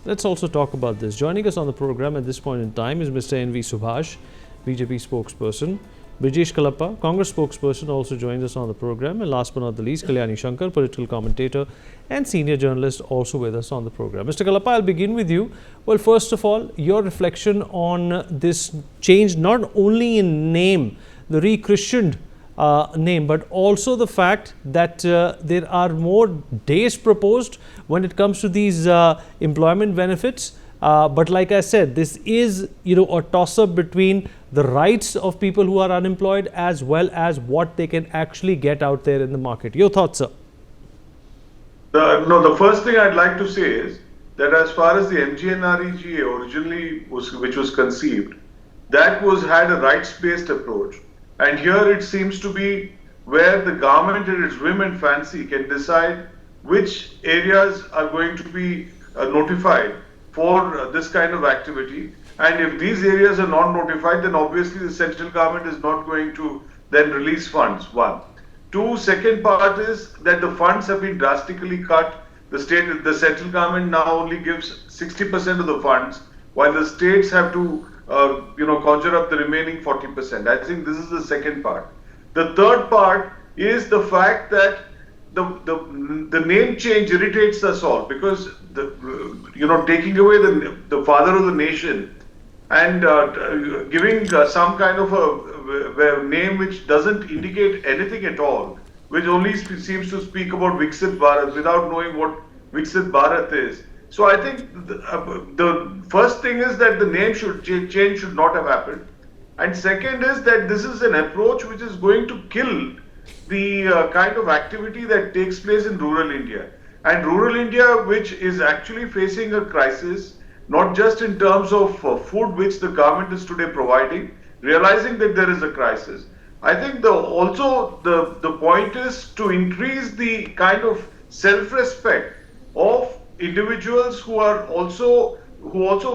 Let's also talk about this. Joining us on the program at this point in time is Mr. N.V. Subhash, BJP spokesperson. Brijesh Kalappa, Congress spokesperson, also joins us on the program. And last but not the least, Kalyani Shankar, political commentator and senior journalist, also with us on the program. Mr. Kalappa, I'll begin with you. Well, first of all, your reflection on this change, not only in name, the re-christened name, but also the fact that there are more days proposed when it comes to these employment benefits. But like I said, this is, a toss-up between the rights of people who are unemployed as well as what they can actually get out there in the market. Your thoughts, sir? The first thing I'd like to say is that as far as the MGNREGA originally which was conceived, that had a rights-based approach. And here it seems to be where the government in its whim and fancy can decide which areas are going to be notified for this kind of activity. And if these areas are not notified, then obviously the central government is not going to then release funds, one. Two, second part is that the funds have been drastically cut. The central government now only gives 60% of the funds, while the states have to conjure up the remaining 40%. I think this is the second part. The third part is the fact that the name change irritates us all, because taking away the father of the nation and giving some kind of a name which doesn't indicate anything at all, which only seems to speak about Viksit Bharat without knowing what Viksit Bharat is. So I think the first thing is that the name change should not have happened. And second is that this is an approach which is going to kill the kind of activity that takes place in rural India. And rural India, which is actually facing a crisis, not just in terms of food which the government is today providing, realizing that there is a crisis. I think the point is to increase the kind of self-respect of individuals who also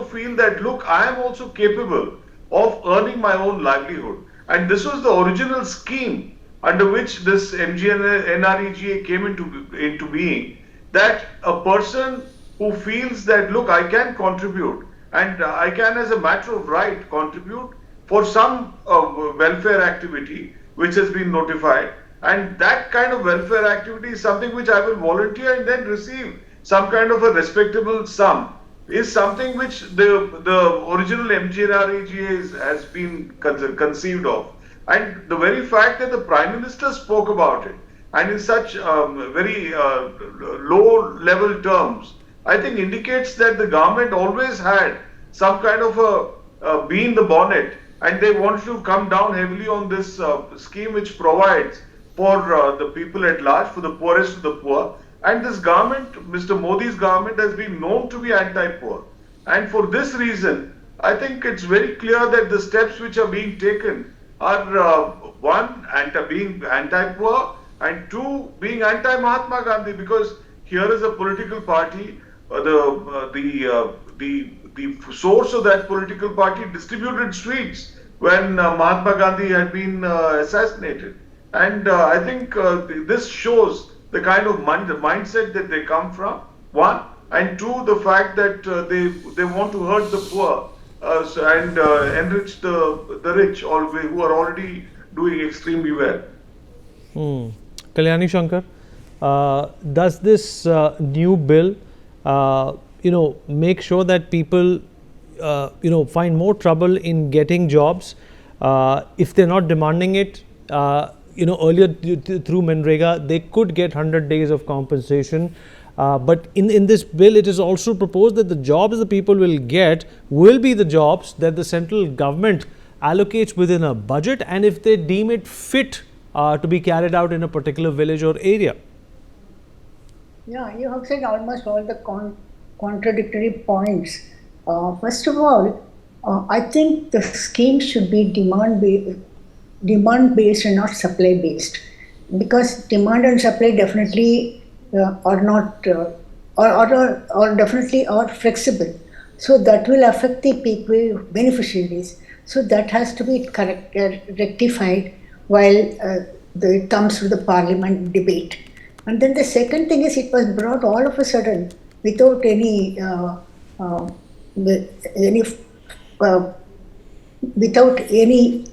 feel that, look, I am also capable of earning my own livelihood. And this was the original scheme under which this MGNREGA came into being, that a person who feels that, look, I can contribute and I can, as a matter of right, contribute for some welfare activity which has been notified, and that kind of welfare activity is something which I will volunteer and then receive some kind of a respectable sum, is something which the original MGNREGA has been conceived of. And the very fact that the Prime Minister spoke about it, and in such very low level terms, I think indicates that the government always had some kind of a bee in the bonnet, and they want to come down heavily on this scheme which provides for the people at large, for the poorest of the poor. And this government, Mr. Modi's government, has been known to be anti-poor. And for this reason, I think it's very clear that the steps which are being taken are one, being anti-poor, and two, being anti-Mahatma Gandhi, because here is a political party, the source of that political party distributed sweets when Mahatma Gandhi had been assassinated. And I think this shows the kind of mindset that they come from, one, and two, the fact that they want to hurt the poor and enrich the rich, who are already doing extremely well. Kalyani Shankar, does this new bill, make sure that people, find more trouble in getting jobs if they're not demanding it? Earlier through MGNREGA, they could get 100 days of compensation. But in this bill, it is also proposed that the jobs the people will get will be the jobs that the central government allocates within a budget, and if they deem it fit to be carried out in a particular village or area. Yeah, you have said almost all the contradictory points. First of all, I think the scheme should be demand-based and not supply-based, because demand and supply definitely are not, or definitely are flexible. So that will affect the people beneficiaries. So that has to be rectified while it comes to the parliament debate. And then the second thing is, it was brought all of a sudden without any with any uh, without any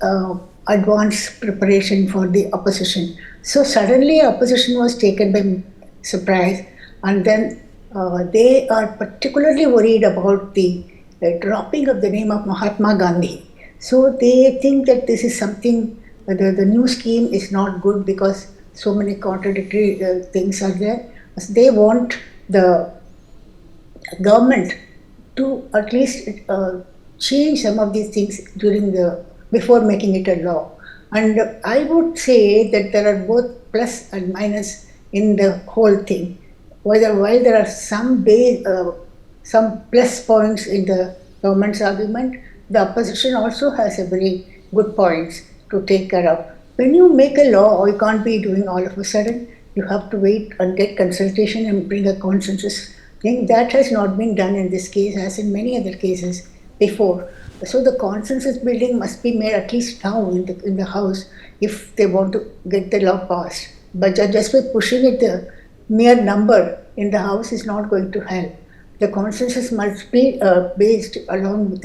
advance preparation for the opposition. So suddenly opposition was taken by surprise, and then they are particularly worried about the dropping of the name of Mahatma Gandhi. So they think that this is something, the new scheme is not good because so many contradictory things are there. They want the government to at least change some of these things during the before making it a law. And I would say that there are both plus and minus in the whole thing. While there are some plus points in the government's argument, the opposition also has a very good points to take care of. When you make a law, you can't be doing all of a sudden. You have to wait and get consultation and bring a consensus thing. That has not been done in this case, as in many other cases before. So the consensus building must be made at least now in the House if they want to get the law passed. But just by pushing it, the mere number in the House is not going to help. The consensus must be based along with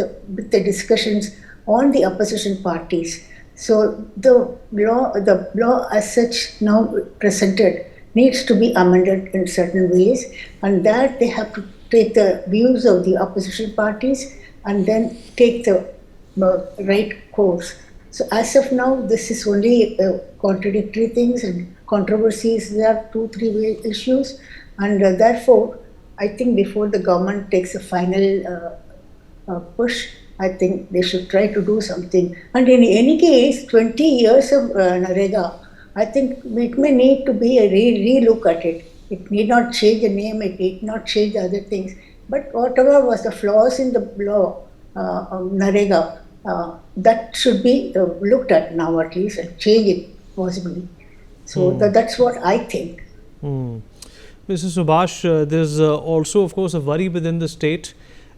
the discussions on the opposition parties. So the law as such now presented needs to be amended in certain ways, and that they have to take the views of the opposition parties and then take the right course. So as of now, this is only contradictory things and controversies. There are 2-3 issues, and therefore, I think before the government takes a final push, I think they should try to do something. And in any case, 20 years of NREGA, I think it may need to be a re-look at it. It need not change the name, it need not change the other things. But whatever was the flaws in the law of NREGA, that should be looked at now at least and change it possibly. So that's what I think. Mr. Subhash, there's also, of course, a worry within the state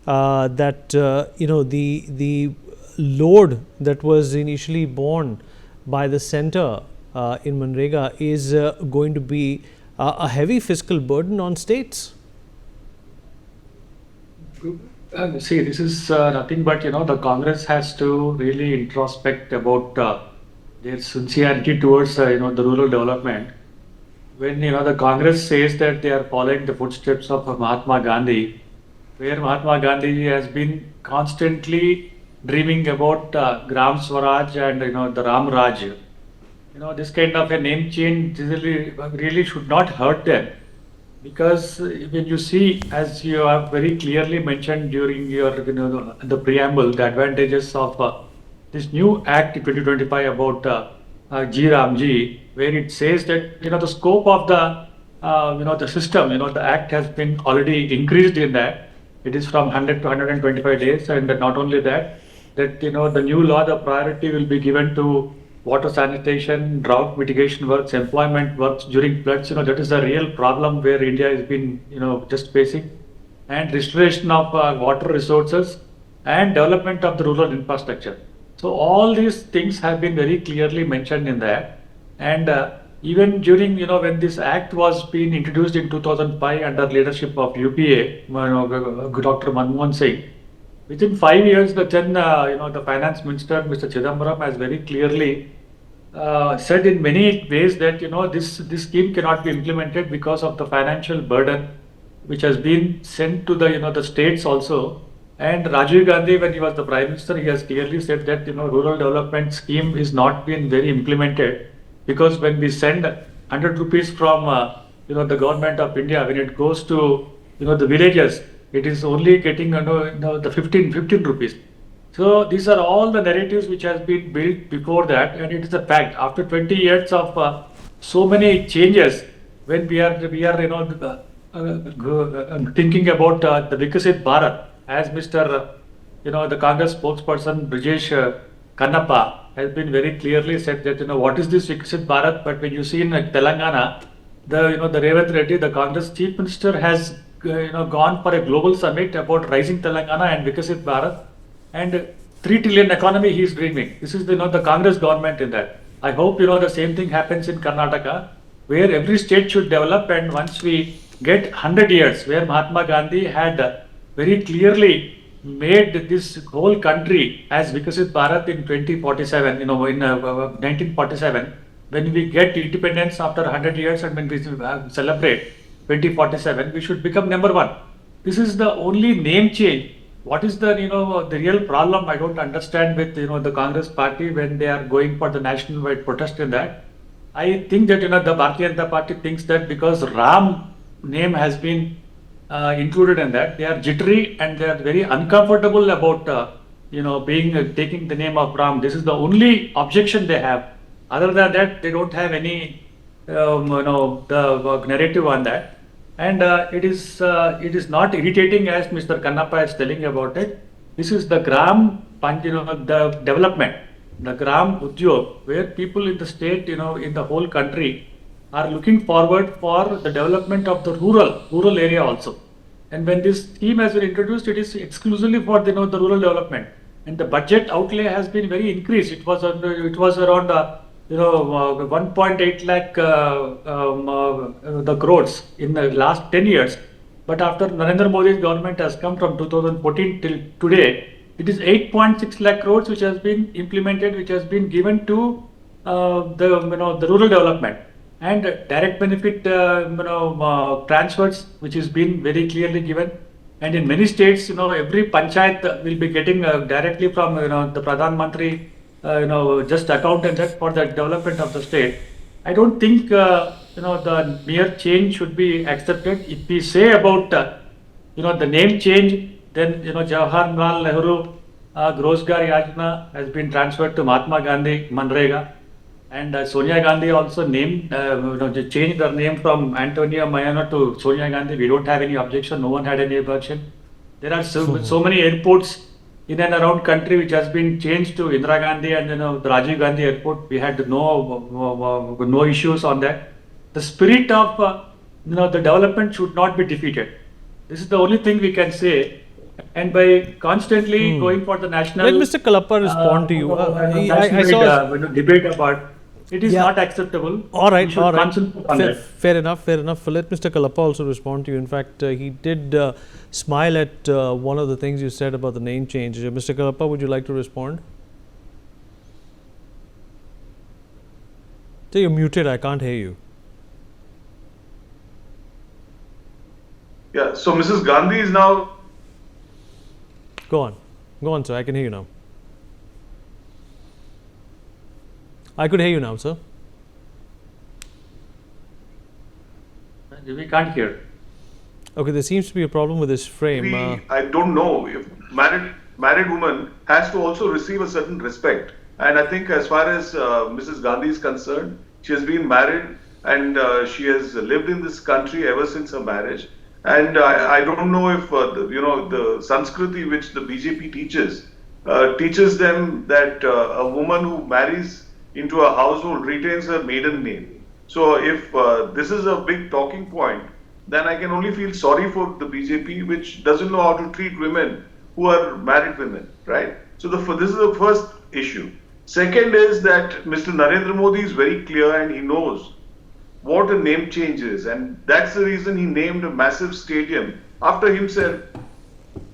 that the load that was initially borne by the centre in MGNREGA is going to be a heavy fiscal burden on states. See, this is nothing but the Congress has to really introspect about their sincerity towards the rural development. When the Congress says that they are following the footsteps of Mahatma Gandhi, where Mahatma Gandhi has been constantly dreaming about Gram Swaraj and the Ram Raj. This kind of a name change really should not hurt them, because when you see, as you have very clearly mentioned during your the preamble, the advantages of this new Act 2025 about G Ramji, where it says that the scope of the the system, the Act has been already increased in that. It is from 100 to 125 days, and not only that, the new law, the priority will be given to water sanitation, drought mitigation works, employment works during floods. That is the real problem where India has been just facing, and restoration of water resources and development of the rural infrastructure. So all these things have been very clearly mentioned in that, and even during when this act was being introduced in 2005 under leadership of UPA, Dr. Manmohan Singh, within 5 years, the then the finance minister, Mr. Chidambaram, has very clearly said in many ways that this scheme cannot be implemented because of the financial burden which has been sent to the the states also. And Rajiv Gandhi, when he was the Prime Minister, he has clearly said that rural development scheme is not been very implemented, because when we send 100 rupees from the government of India, when it goes to the villages, it is only getting the 15 rupees. So these are all the narratives which has been built before that, and it is a fact. After 20 years of so many changes, when we are thinking about the Vikasit Bharat, as Mr. the Congress spokesperson Brijesh Kannappa has been very clearly said that what is this Vikasit Bharat? But when you see in Telangana, the Revanth Reddy, the Congress chief minister, has gone for a global summit about rising Telangana and Vikasit Bharat, and 3 trillion economy he is dreaming. This is the Congress government in that. I hope the same thing happens in Karnataka, where every state should develop, and once we get 100 years where Mahatma Gandhi had very clearly made this whole country as Vikasit Bharat in 2047, in 1947, when we get independence after 100 years and when we celebrate 2047, we should become number one. This is the only name change. What is the the real problem? I don't understand with the Congress party when they are going for the national-wide protest in that. I think that the Bharatiya Janata Party thinks that because Ram name has been included in that, they are jittery and they are very uncomfortable about being taking the name of Ram. This is the only objection they have. Other than that, they don't have any the narrative on that. And it is not irritating as Mr. Kannappa is telling about it. This is the the development, the Gram Udyog, where people in the state, in the whole country are looking forward for the development of the rural area also. And when this scheme has been introduced, it is exclusively for the rural development. And the budget outlay has been very increased. It was around 1.8 lakh the crores in the last 10 years. But after Narendra Modi's government has come from 2014 till today, it is 8.6 lakh crores which has been implemented, which has been given to the rural development and direct benefit transfers, which has been very clearly given. And in many states, every panchayat will be getting directly from the Pradhan Mantri just account and that for the development of the state. I don't think the mere change should be accepted. If we say about the name change, then Jawaharlal Nehru Rozgar Yojana has been transferred to Mahatma Gandhi MGNREGA, and Sonia Gandhi also named changed her name from Antonia Mayana to Sonia Gandhi. We don't have any objection. No one had any objection. There are so many airports in and around country which has been changed to Indira Gandhi and the Rajiv Gandhi Airport. We had no issues on that. The spirit of the development should not be defeated. This is the only thing we can say. And by constantly going for the national, let Mr. Kalappa respond to you. I saw debate about it is not acceptable. All right. Fair enough. Let Mr. Kalappa also respond to you. In fact, he did smile at one of the things you said about the name change. Mr. Kalappa, would you like to respond? So you're muted. I can't hear you. Yeah. So Mrs. Gandhi is now. Go on, sir. I can hear you now. I could hear you now, sir. We can't hear. Okay, there seems to be a problem with this frame. I don't know if married woman has to also receive a certain respect. And I think as far as Mrs. Gandhi is concerned, she has been married and she has lived in this country ever since her marriage. And I don't know if the Sanskriti which the BJP teaches them that a woman who marries into a household retains her maiden name. So if this is a big talking point, then I can only feel sorry for the BJP, which doesn't know how to treat women who are married women, right? So this is the first issue. Second is that Mr. Narendra Modi is very clear and he knows what a name change is, and that's the reason he named a massive stadium after himself.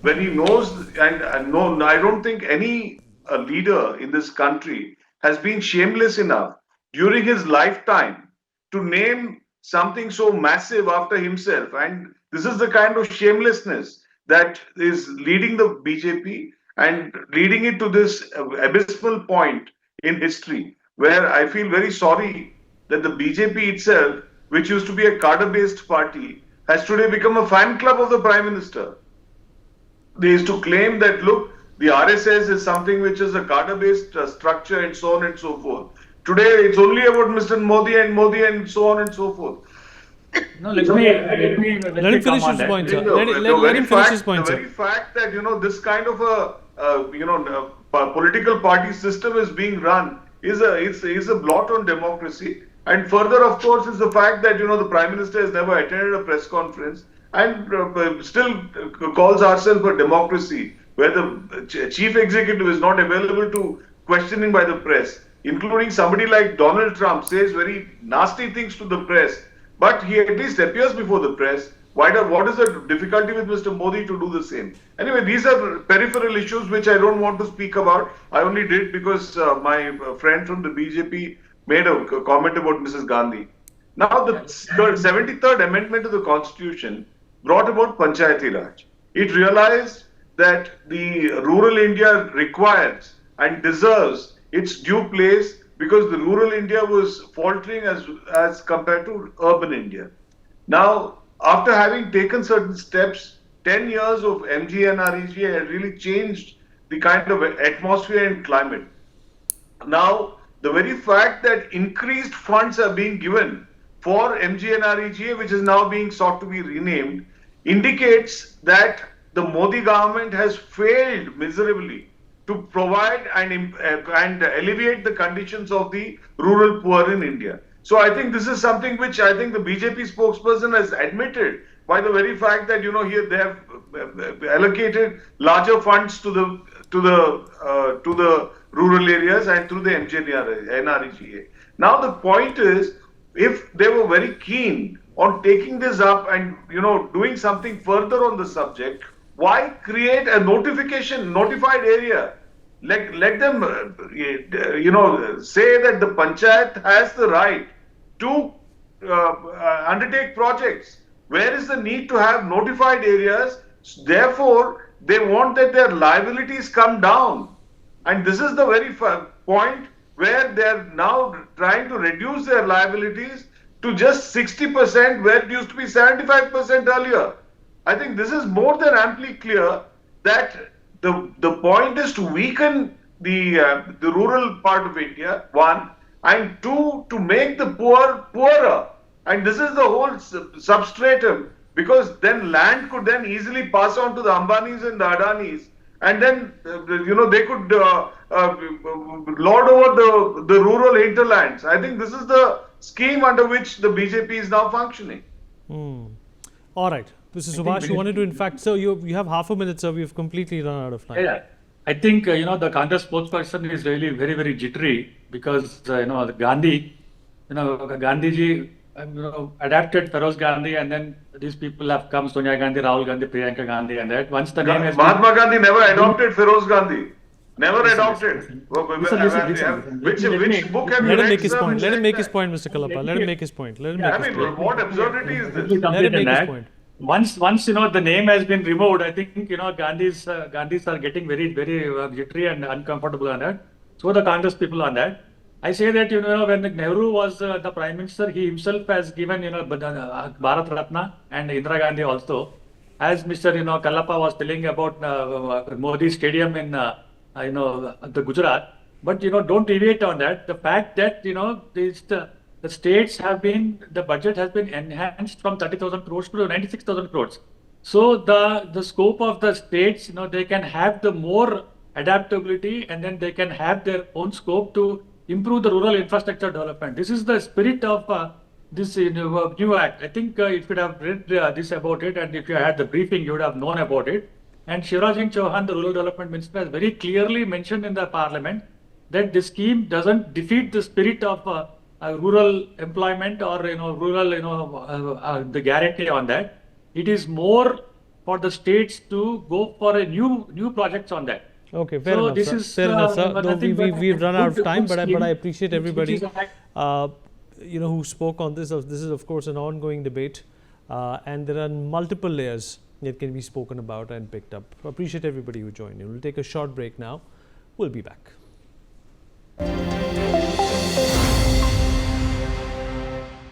When he knows, and no, I don't think any leader in this country has been shameless enough during his lifetime to name something so massive after himself. And this is the kind of shamelessness that is leading the BJP and leading it to this abysmal point in history, where I feel very sorry that the BJP itself, which used to be a cadre-based party, has today become a fan club of the Prime Minister. They used to claim that, look, the RSS is something which is a cadre-based structure and so on and so forth. Today, it's only about Mr. Modi and so on and so forth. No, let me finish his point, sir. Let him finish his point, sir. The very fact that, this kind of a political party system is being run is a blot on democracy. And further, of course, is the fact that, the Prime Minister has never attended a press conference and still calls ourselves a democracy, where the chief executive is not available to questioning by the press, including somebody like Donald Trump says very nasty things to the press, but he at least appears before the press. What is the difficulty with Mr. Modi to do the same? Anyway, these are peripheral issues which I don't want to speak about. I only did because my friend from the BJP made a comment about Mrs. Gandhi. Now, the 73rd Amendment to the Constitution brought about Panchayati Raj. It realized that the rural India requires and deserves its due place because the rural India was faltering as compared to urban India. Now, after having taken certain steps, 10 years of MGNREGA had really changed the kind of atmosphere and climate. Now, the very fact that increased funds are being given for MGNREGA, which is now being sought to be renamed, indicates that the Modi government has failed miserably to provide and alleviate the conditions of the rural poor in India. So I think this is something which I think the BJP spokesperson has admitted by the very fact that here they have allocated larger funds to the rural areas and through the MGNREGA. Now the point is, if they were very keen on taking this up and doing something further on the subject, why create a notified area? Let them say that the panchayat has the right to undertake projects. Where is the need to have notified areas? Therefore, they want that their liabilities come down. And this is the very point where they are now trying to reduce their liabilities to just 60%, where it used to be 75% earlier. I think this is more than amply clear that the point is to weaken the rural part of India, one, and two, to make the poor poorer. And this is the whole substratum, because then land could then easily pass on to the Ambanis and the Adanis, and then they could lord over the rural hinterlands. I think this is the scheme under which the BJP is now functioning. All right. Mr. Subhash, you wanted to, in fact, so you have half a minute, sir. We've completely run out of time. Yeah, I think, the Congress spokesperson is really very, very jittery because, Gandhiji, adapted Feroz Gandhi, and then these people have come, Sonia Gandhi, Rahul Gandhi, Priyanka Gandhi, and that. Once the name has Mahatma Gandhi never adopted Feroz Gandhi. Never adopted. Listen. Which book have you read? Let him make his point. Let him make his point, Mr. Kalapa. Let him make his point. Let him make his point. What absurdity is this? Let him make his point. Once the name has been removed, I think Gandhis are getting very, very jittery and uncomfortable on that. So the Congress people on that. I say that when Nehru was the Prime Minister, he himself has given Bharat Ratna and Indira Gandhi also. As Mr. Kalapa was telling about Modi Stadium in the Gujarat, but don't deviate on that. The fact that the states the budget has been enhanced from 30,000 crores to 96,000 crores. So the scope of the states, they can have the more adaptability, and then they can have their own scope to improve the rural infrastructure development. This is the spirit of this new act. I think if you have read this about it, and if you had the briefing, you would have known about it. And Shivraj Singh Chauhan, the rural development minister, has very clearly mentioned in the parliament that this scheme doesn't defeat the spirit of rural employment or rural the guarantee on that. It is more for the states to go for a new projects on that. Okay, fair enough. This is fair enough, sir. No, we've run out of time, but I appreciate everybody who spoke on this. This is of course an ongoing debate, and there are multiple layers that can be spoken about and picked up. Appreciate everybody who joined in. We'll take a short break now. We'll be back.